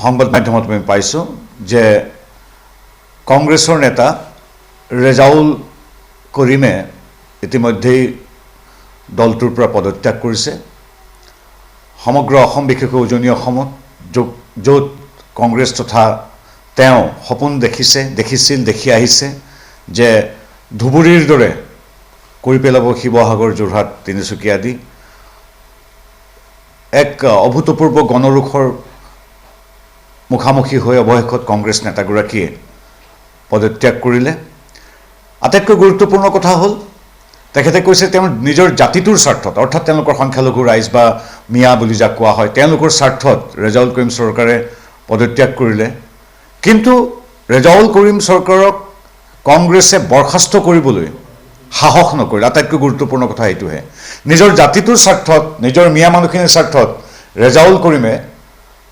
সংবাদ মাধ্যমত আমি পাইছোঁ যে কংগ্ৰেছৰ নেতা ৰেজাউল কৰিমে ইতিমধ্যেই দলটোৰ পৰা পদত্যাগ কৰিছে। সমগ্ৰ অসম বিশেষকৈ উজনি অসমত য'ত কংগ্ৰেছ তথা তেওঁ সপোন দেখি আহিছে যে ধুবুৰীৰ দৰে কৰি পেলাব শিৱসাগৰ, যোৰহাট, তিনিচুকীয়া আদি এক অভূতপূৰ্ব গণৰোষৰ মুখামুখি হৈ অৱশেষত কংগ্ৰেছ নেতাগৰাকীয়ে পদত্যাগ কৰিলে। আটাইতকৈ গুৰুত্বপূৰ্ণ কথা হ'ল তেখেতে কৈছে তেওঁ নিজৰ জাতিটোৰ স্বাৰ্থত অৰ্থাৎ তেওঁলোকৰ সংখ্যালঘু ৰাইজ বা মিয়া বুলি যাক কোৱা হয় তেওঁলোকৰ স্বাৰ্থত ৰেজাউল কৰিম চৰকাৰে পদত্যাগ কৰিলে। কিন্তু ৰেজাউল কৰিম চৰকাৰক কংগ্ৰেছে বৰখাস্ত কৰিবলৈ সাহস নকৰিলে। আটাইতকৈ গুৰুত্বপূৰ্ণ কথা এইটোহে, নিজৰ জাতিটোৰ স্বাৰ্থত নিজৰ মিয়া মানুহখিনিৰ স্বাৰ্থত ৰেজাউল কৰিমে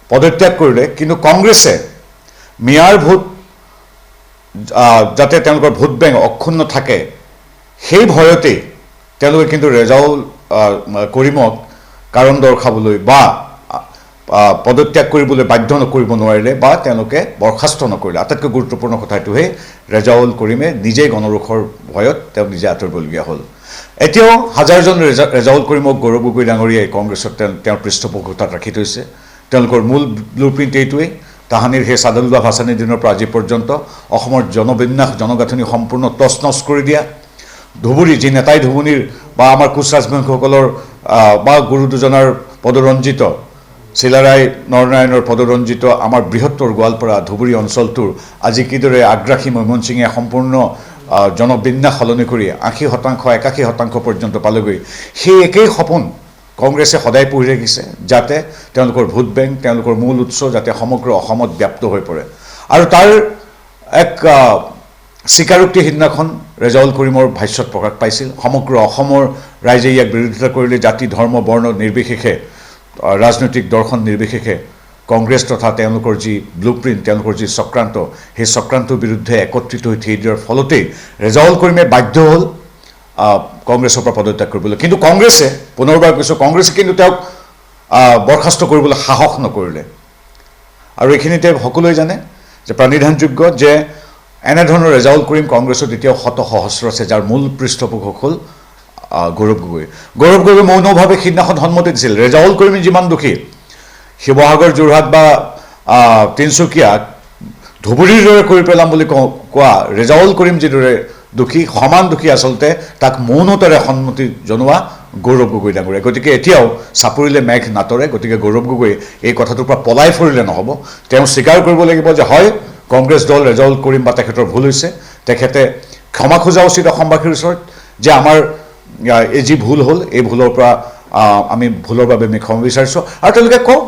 পদত্যাগ কৰিলে, কিন্তু কংগ্ৰেছে মিয়াৰ ভোট যাতে তেওঁলোকৰ ভোট বেংক অক্ষুণ্ণ থাকে সেই ভয়তেই তেওঁলোকে কিন্তু ৰেজাউল কৰিমক কাৰণ দৰ্শাবলৈ বা পদত্যাগ কৰিবলৈ বাধ্য কৰিব নোৱাৰিলে বা তেওঁলোকে বৰখাস্ত নকৰিলে। আটাইতকৈ গুৰুত্বপূৰ্ণ কথা এইটোহে, ৰেজাউল কৰিমে নিজেই গণৰোষৰ ভয়ত তেওঁ নিজে আঁতৰিবলগীয়া হ'ল। এতিয়াও হাজাৰজন ৰেজাউল কৰিমক গৌৰৱ গগৈ ডাঙৰীয়াই কংগ্ৰেছত তেওঁৰ পৃষ্ঠপোষকতাত ৰাখি থৈছে। তেওঁলোকৰ মূল ব্লু প্ৰিণ্ট এইটোৱেই, তাহানিৰ সেই চাদুল্লাহ ভাসানীৰ দিনৰ পৰা আজি পৰ্যন্ত অসমৰ জনবিন্যাস জনগাঁথনি সম্পূৰ্ণ তছনছ কৰি দিয়া। ধুবুৰী যি নেতাই ধুবুৰীৰ বা আমাৰ কোচ ৰাজবংশীসকলৰ বা গুৰু দুজনাৰ পদৰঞ্জিত চিলাৰায় নৰনাৰায়ণৰ পদৰঞ্জিত আমাৰ বৃহত্তৰ গোৱালপাৰা ধুবুৰী অঞ্চলটোৰ আজি কিদৰে আগ্ৰাসী মৈমনসিঙে সম্পূৰ্ণ জনবিন্যাস সলনি কৰি ৮০%, ৮১% পৰ্যন্ত পালেগৈ। সেই একেই সপোন কংগ্ৰেছে সদায় পুহি ৰাখিছে যাতে তেওঁলোকৰ ভোট বেংক তেওঁলোকৰ মূল উৎস যাতে সমগ্ৰ অসমত ব্যাপ্ত হৈ পৰে। আৰু তাৰ এক স্বীকাৰোক্তি সিদিনাখন ৰেজাউল কৰিমৰ ভাষ্যত প্ৰকাশ পাইছিল। সমগ্ৰ অসমৰ ৰাইজে ইয়াক বিৰোধিতা কৰিলে, জাতি ধৰ্ম বৰ্ণ নিৰ্বিশেষে ৰাজনৈতিক দৰ্শন নিৰ্বিশেষে কংগ্ৰেছ তথা তেওঁলোকৰ যি ব্লু প্ৰিণ্ট তেওঁলোকৰ যি চক্ৰান্ত সেই চক্ৰান্তৰ বিৰুদ্ধে একত্ৰিত হৈ থিয় দিয়াৰ ফলতেই ৰেজাউল কৰিমে বাধ্য হ'ল কংগ্ৰেছৰ পৰা পদত্যাগ কৰিবলৈ। কিন্তু কংগ্ৰেছে পুনৰবাৰ কৈছোঁ কংগ্ৰেছে কিন্তু তেওঁক বৰখাস্ত কৰিবলৈ সাহস নকৰিলে। আৰু এইখিনিতে সকলোৱে জানে যে প্ৰণিধানযোগ্য যে এনেধৰণৰ ৰেজাউল কৰিম কংগ্ৰেছত এতিয়াও শত সহস্ৰ আছে যাৰ মূল পৃষ্ঠপোষক হ'ল গৌৰৱ গগৈ। গৌৰৱ গগৈ মৌনভাৱে সিদিনাখন সন্মতি দিছিল। ৰেজাউল কৰিম যিমান দোষী, শিৱসাগৰ, যোৰহাট বা তিনিচুকীয়া ধুবুৰীৰ দৰে কৰি পেলাম বুলি কোৱা ৰেজাউল কৰিম যিদৰে দোষী, সমান দোষী আচলতে তাক মৌনতাৰে সন্মতি জনোৱা গৌৰৱ গগৈ ডাঙৰীয়া। গতিকে এতিয়াও চাপৰিলে মেঘ নাটৰে। গতিকে গৌৰৱ গগৈ এই কথাটোৰ পৰা পলাই ফুৰিলে নহ'ব। তেওঁ স্বীকাৰ কৰিব লাগিব যে হয় কংগ্ৰেছ দল ৰেজাউল কৰিম বা তেখেতৰ ভুল হৈছে, তেখেতে ক্ষমা খোজা উচিত অসমবাসীৰ ওচৰত যে আমাৰ এই যি ভুল হ'ল এই ভুলৰ পৰা আমি ভুলৰ বাবে আমি ক্ষমা বিচাৰিছোঁ। আৰু তেওঁলোকে কওক,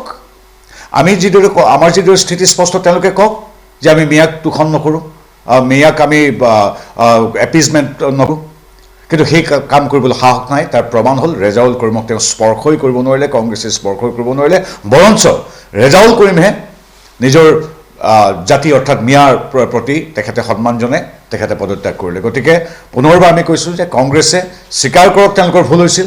আমি যিদৰে আমাৰ যিদৰে স্থিতি স্পষ্ট তেওঁলোকে কওক যে আমি মিয়াক তোষণ নকৰোঁ, মিয়াক আমি এপিজমেণ্ট নকৰোঁ। কিন্তু সেই কাম কৰিবলৈ সাহস নাই। তাৰ প্ৰমাণ হ'ল ৰেজাউল কৰিমক তেওঁ স্পৰ্শই কৰিব নোৱাৰিলে, কংগ্ৰেছে স্পৰ্শই কৰিব নোৱাৰিলে। বৰঞ্চ ৰেজাউল কৰিমহে নিজৰ জাতি অৰ্থাৎ মিয়াৰ প্ৰতি তেখেতে সন্মান জনাই তেখেতে পদত্যাগ কৰিলে। গতিকে পুনৰবাৰ আমি কৈছোঁ যে কংগ্ৰেছে স্বীকাৰ কৰক তেওঁলোকৰ ভুল হৈছিল,